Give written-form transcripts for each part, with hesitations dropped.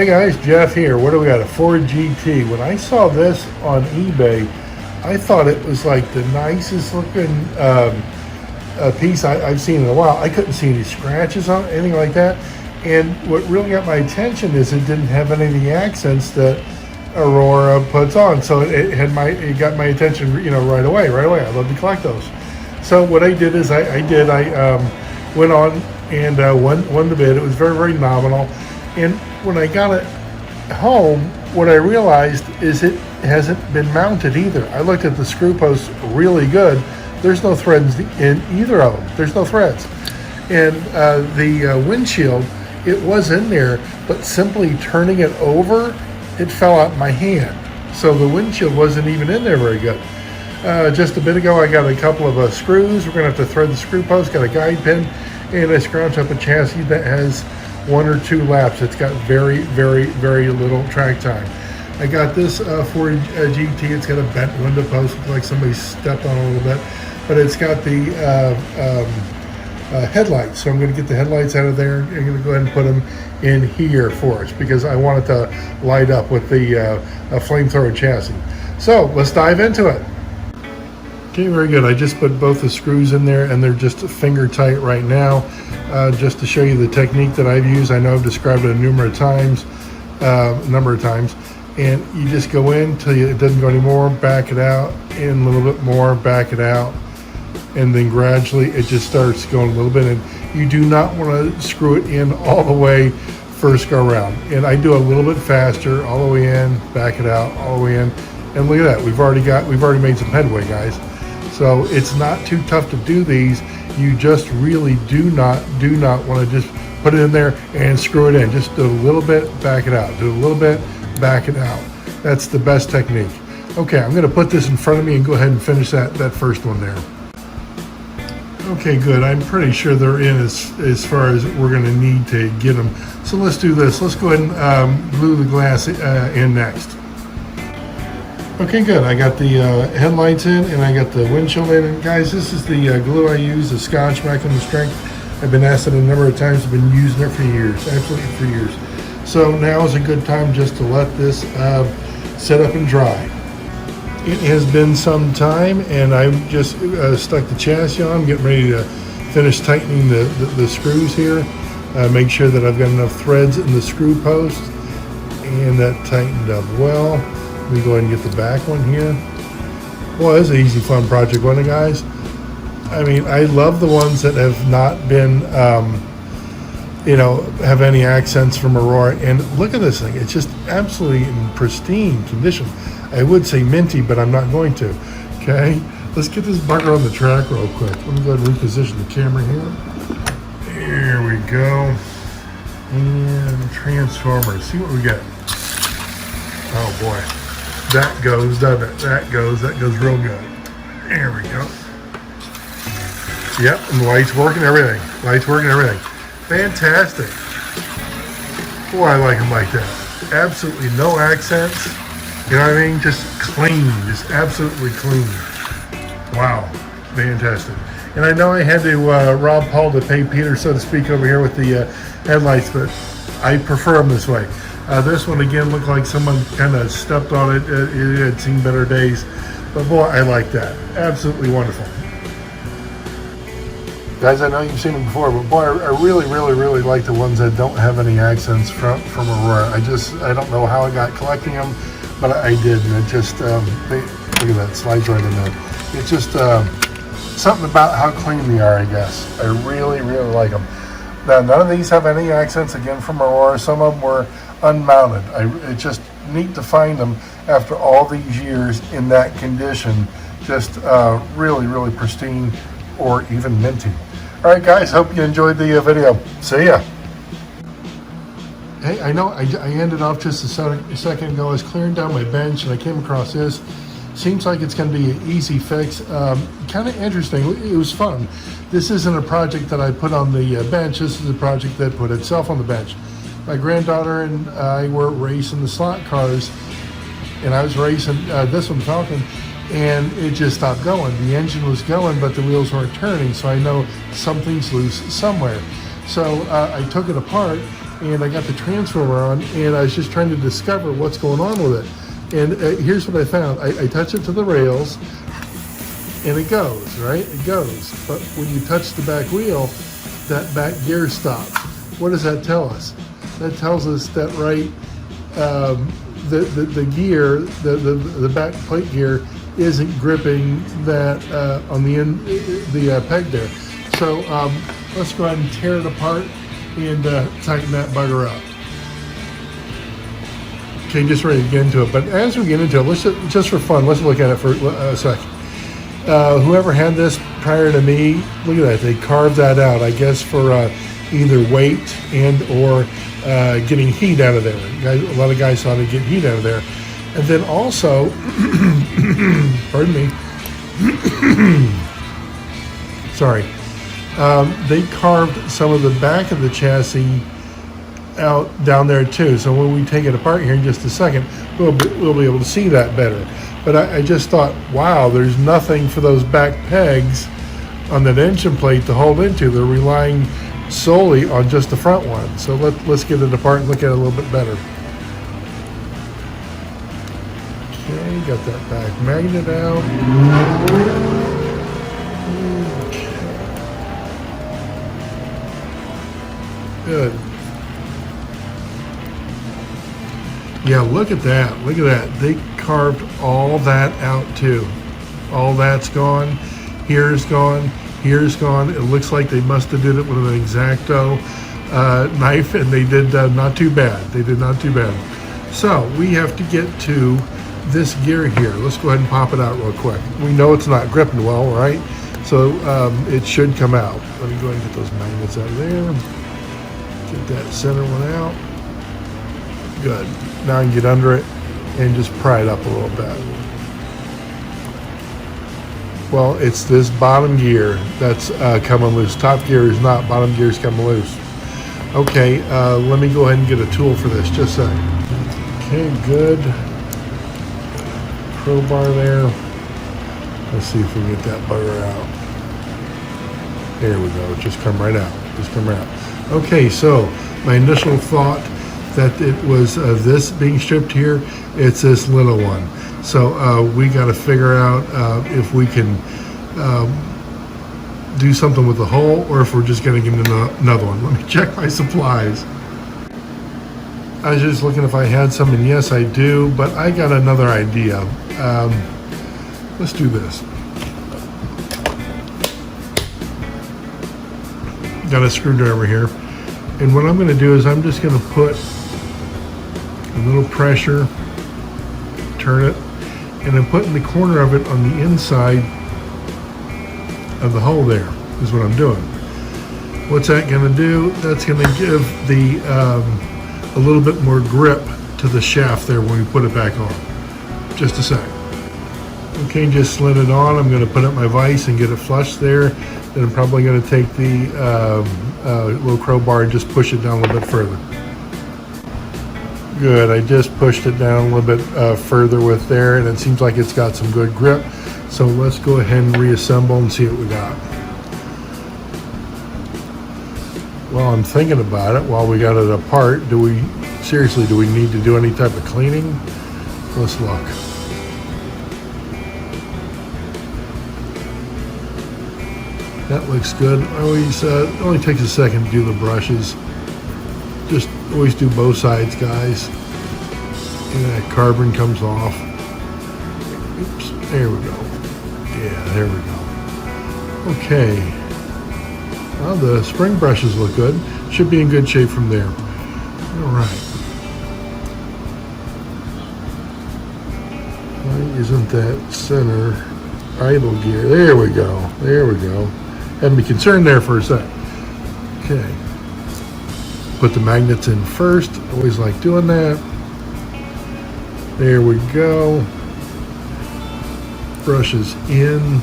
Hey guys, Jeff here. What do we got? A Ford GT. When I saw this on eBay, I thought it was like the nicest looking piece I've seen in a while. I couldn't see any scratches on it, anything like that. And what really got my attention is it didn't have any of the accents that Aurora puts on. So it got my attention, right away. I love to collect those. So what I did is I went on and won the bid. It was very, very nominal. And when I got it home, what I realized is it hasn't been mounted either. I looked at the screw posts really good. There's no threads in either of them. There's no threads. And the windshield, it was in there, but simply turning it over, it fell out my hand. So the windshield wasn't even in there very good. Just a bit ago, I got a couple of screws. We're gonna have to thread the screw post, got a guide pin, and I scrounged up a chassis that has 1 or 2 laps. It's got very, very, very little track time. I got this Ford GT. It's got a bent window post, looks like somebody stepped on it a little bit, but it's got the headlights. So I'm going to get the headlights out of there. I'm going to go ahead and put them in here for us because I want it to light up with the flamethrower chassis. So let's dive into it. Okay, very good. I just put both the screws in there and they're just finger tight right now. Just to show you the technique that I've used. I know I've described it a number of times, and you just go in till it doesn't go anymore, back it out, in a little bit more, back it out, and then gradually it just starts going a little bit, and you do not want to screw it in all the way first go around. And I do a little bit faster, all the way in, back it out, all the way in, and look at that, we've already made some headway, guys. So it's not too tough to do these. You just really do not want to just put it in there and screw it in. Just do a little bit, back it out. Do a little bit, back it out. That's the best technique. Okay, I'm going to put this in front of me and go ahead and finish that first one there. Okay, good. I'm pretty sure they're in as far as we're going to need to get them. So let's do this. Let's go ahead and glue the glass in next. Okay, good. I got the headlights in and I got the windshield in. And guys, this is the glue I use, the Scotch Maximum Strength. I've been asked it a number of times. I've been using it for years, absolutely for years. So now is a good time just to let this set up and dry. It has been some time and I've just stuck the chassis on. I'm getting ready to finish tightening the screws here. Make sure that I've got enough threads in the screw post and that tightened up well. Let me go ahead and get the back one here. Well, it's an easy, fun project, wasn't it, guys? I mean, I love the ones that have not been, have any accents from Aurora. And look at this thing. It's just absolutely in pristine condition. I would say minty, but I'm not going to. Okay? Let's get this bugger on the track real quick. Let me go ahead and reposition the camera here. Here we go. And transformers. See what we got. Oh, boy. That goes, doesn't it? That goes real good. There we go. Yep, and the light's working, everything. Fantastic. Boy, I like them like that. Absolutely no accents. You know what I mean? Just clean, just absolutely clean. Wow, fantastic. And I know I had to rob Paul to pay Peter, so to speak, over here with the headlights, but I prefer them this way. This one again looked like someone kind of stepped on it. It had seen better days, but boy, I like that. Absolutely wonderful. Guys, I know you've seen them before, but boy, I really, really, really like the ones that don't have any accents from Aurora. I don't know how I got collecting them, but I did, and it just, look at that, slides right in there. It's just something about how clean they are, I guess. I really, really like them. Now, none of these have any accents, again, from Aurora. Some of them were unmounted. It's just neat to find them after all these years in that condition. Just really, really pristine or even minty. All right, guys, hope you enjoyed the video. See ya. Hey, I know I ended off just a second ago. I was clearing down my bench and I came across this. Seems like it's going to be an easy fix. Kind of interesting. It was fun. This isn't a project that I put on the bench. This is a project that put itself on the bench. My granddaughter and I were racing the slot cars, and I was racing this one, Falcon, and it just stopped going. The engine was going, but the wheels weren't turning, so I know something's loose somewhere. So I took it apart and I got the transformer on, and I was just trying to discover what's going on with it. And here's what I found. I touch it to the rails, and it goes, right? It goes. But when you touch the back wheel, that back gear stops. What does that tell us? That tells us that, right, the gear, the back plate gear isn't gripping that on the end, the peg there. So let's go ahead and tear it apart and tighten that bugger up. Okay, just ready to get into it. But as we get into it, let's just for fun, let's look at it for a second. Whoever had this prior to me, look at that. They carved that out, I guess, for either weight and or getting heat out of there. A lot of guys thought to get heat out of there. And then also, pardon me, sorry, they carved some of the back of the chassis out down there too. So when we take it apart here in just a second, we'll be able to see that better. But I just thought, wow, there's nothing for those back pegs on that engine plate to hold into. They're relying solely on just the front one. So let's get it apart and look at it a little bit better. Okay, got that back magnet out. Okay. Good. Yeah, look at that. Look at that. They carved all that out too. All that's gone. Here's gone. Here's gone. It looks like they must have did it with an X-Acto knife, and they did not too bad. They did not too bad. So we have to get to this gear here. Let's go ahead and pop it out real quick. We know it's not gripping well, right? So it should come out. Let me go ahead and get those magnets out of there. Get that center one out. Good. Now I can get under it and just pry it up a little bit. Well, it's this bottom gear that's coming loose. Top gear is not. Bottom gear is coming loose. Okay, let me go ahead and get a tool for this. Just a second. Okay, good. Crowbar there. Let's see if we can get that bugger out. There we go. Just come right out. Just come right out. Okay, so my initial thought that it was this being stripped here, it's this little one. So we got to figure out if we can do something with the hole, or if we're just going to get another one. Let me check my supplies. I was just looking if I had some, and yes I do, but I got another idea. Let's do this. Got a screwdriver here, and what I'm going to do is I'm just going to put a little pressure, turn it, and I'm putting the corner of it on the inside of the hole there is what I'm doing. What's that going to do? That's going to give the a little bit more grip to the shaft there when we put it back on. Just a sec. Okay, just slid it on. I'm going to put up my vise and get it flush there. Then I'm probably going to take the little crowbar and just push it down a little bit further. Good, I just pushed it down a little bit further with there, and it seems like it's got some good grip. So let's go ahead and reassemble and see what we got. While I'm thinking about it, while we got it apart, do we need to do any type of cleaning? Let's look. That looks good. Always it only takes a second to do the brushes. Just always do both sides, guys. And that carbon comes off. Oops, there we go. Yeah, there we go. Okay. Well, the spring brushes look good. Should be in good shape from there. All right. Why isn't that center idle gear? There we go. There we go. Had me concerned there for a sec. Okay. Put the magnets in first. Always like doing that. There we go. Brushes in.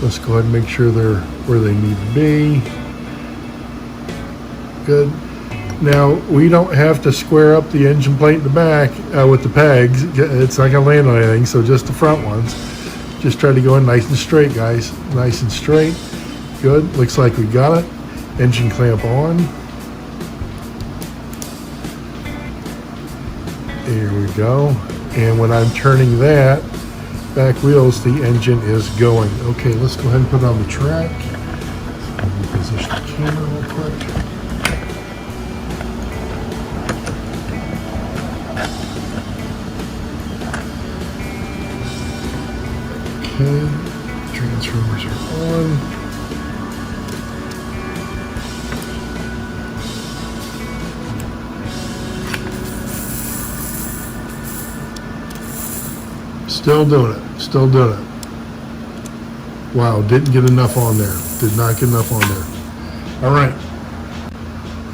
Let's go ahead and make sure they're where they need to be. Good. Now, we don't have to square up the engine plate in the back with the pegs. It's not going to land on anything, so just the front ones. Just try to go in nice and straight, guys. Nice and straight. Good. Looks like we got it. Engine clamp on. There we go. And when I'm turning that back wheels, the engine is going. Okay, let's go ahead and put it on the track. Let me position the camera real quick. Okay, transformers are on. Still doing it. Still doing it. Wow, didn't get enough on there. Did not get enough on there. All right.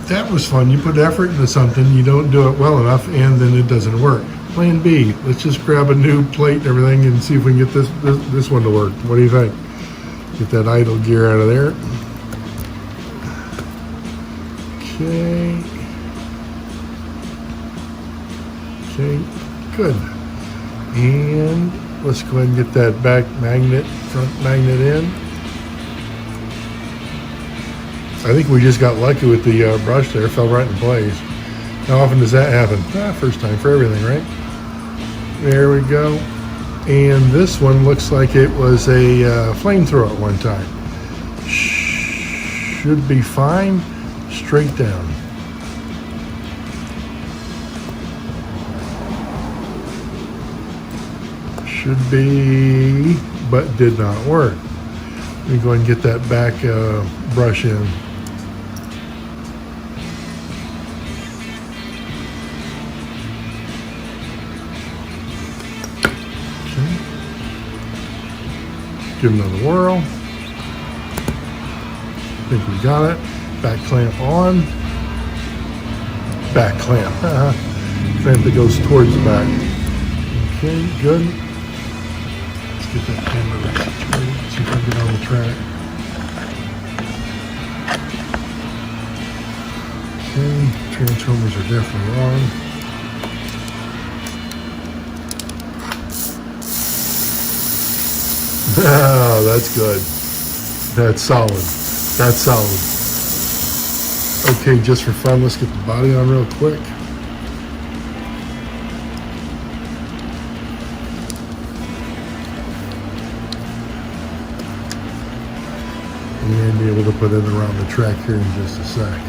That was fun. You put effort into something, you don't do it well enough, and then it doesn't work. Plan B. Let's just grab a new plate and everything and see if we can get this one to work. What do you think? Get that idle gear out of there. Okay. Okay, good. And let's go ahead and get that back magnet, front magnet in. I think we just got lucky with the brush there, fell right in place. How often does that happen? First time for everything, right? There we go. And this one looks like it was a flamethrower at one time. Should be fine. Straight down. Should be, but did not work. Let me go ahead and get that back brush in. Okay. Give it another whirl. I think we got it. Back clamp on. Back clamp. Clamp that goes towards the back. Okay, good. Get that camera situated, see if I can get on the track. Okay, transformers are definitely on. Oh, that's good. That's solid. That's solid. Okay, just for fun, let's get the body on real quick. And be able to put it around the track here in just a sec.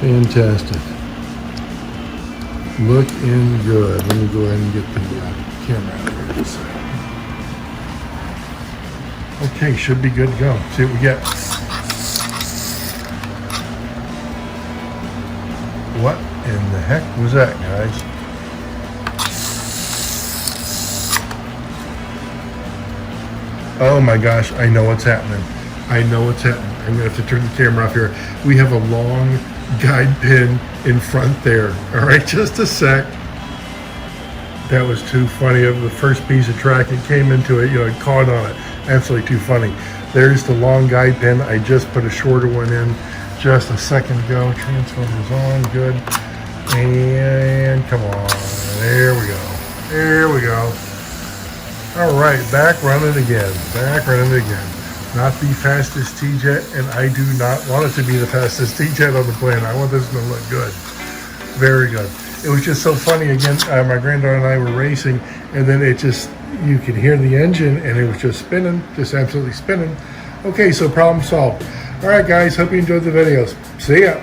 Fantastic. Looking good. Let me go ahead and get the camera out of here. Okay, should be good to go. See what we get. What in the heck was that, guys? Oh my gosh, I know what's happening. I know what's happening. I'm gonna have to turn the camera off here. We have a long guide pin in front there. All right, just a sec. That was too funny. Of the first piece of track, it came into it, it caught on it. Absolutely too funny. There's the long guide pin. I just put a shorter one in just a second ago. Transformers on, good. And come on, there we go. There we go. All right, back running again. Back running again. Not the fastest T-Jet, and I do not want it to be the fastest T-Jet on the planet. I want this to look good. Very good. It was just so funny again. My granddaughter and I were racing, and then it just, you could hear the engine, and it was just spinning, just absolutely spinning. Okay, so problem solved. All right, guys, hope you enjoyed the videos. See ya.